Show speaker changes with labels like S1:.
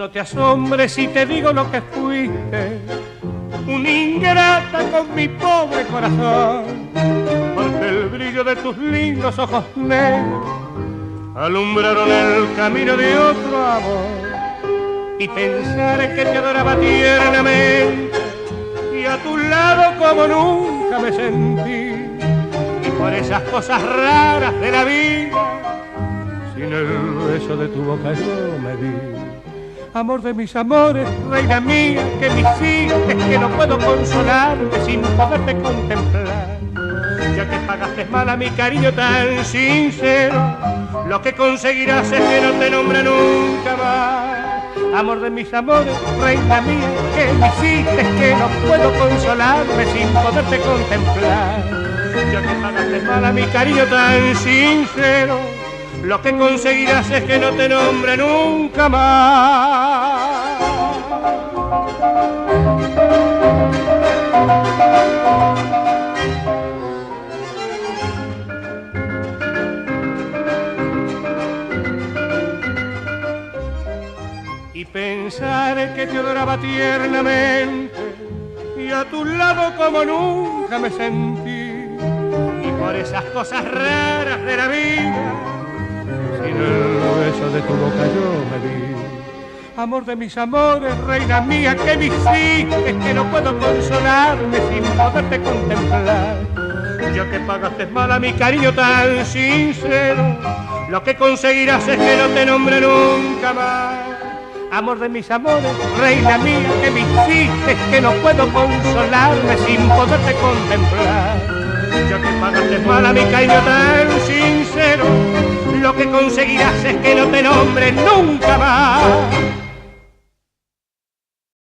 S1: No te asombres si te digo lo que fuiste, una ingrata con mi pobre corazón, porque el brillo de tus lindos ojos negros alumbraron el camino de otro amor. Y pensar en que te adoraba tiernamente y a tu lado como nunca me sentí, y por esas cosas raras de la vida, sin el beso de tu boca yo me vi. Amor de mis amores, reina mía, que me hiciste, que no puedo consolarte sin poderte contemplar. Ya que pagaste mal a mi cariño tan sincero, lo que conseguirás es que no te nombre nunca más. Amor de mis amores, reina mía, que me hiciste, que no puedo consolarme sin poderte contemplar. Ya que pagaste mal a mi cariño tan sincero, lo que conseguirás es que no te nombre nunca más. Y pensar que te adoraba tiernamente y a tu lado como nunca me sentí, y por esas cosas raras de la vida, sin el beso de tu boca yo me vi. Amor de mis amores, reina mía, que me hiciste, que no puedo consolarme sin poderte contemplar. Ya que pagaste mal a mi cariño tan sincero, lo que conseguirás es que no te nombre nunca más. Amor de mis amores, reina mía, que me hiciste, que no puedo consolarme sin poderte contemplar. Ya que pagaste mal a mi cariño tan sincero, lo que conseguirás es que no te nombre nunca más.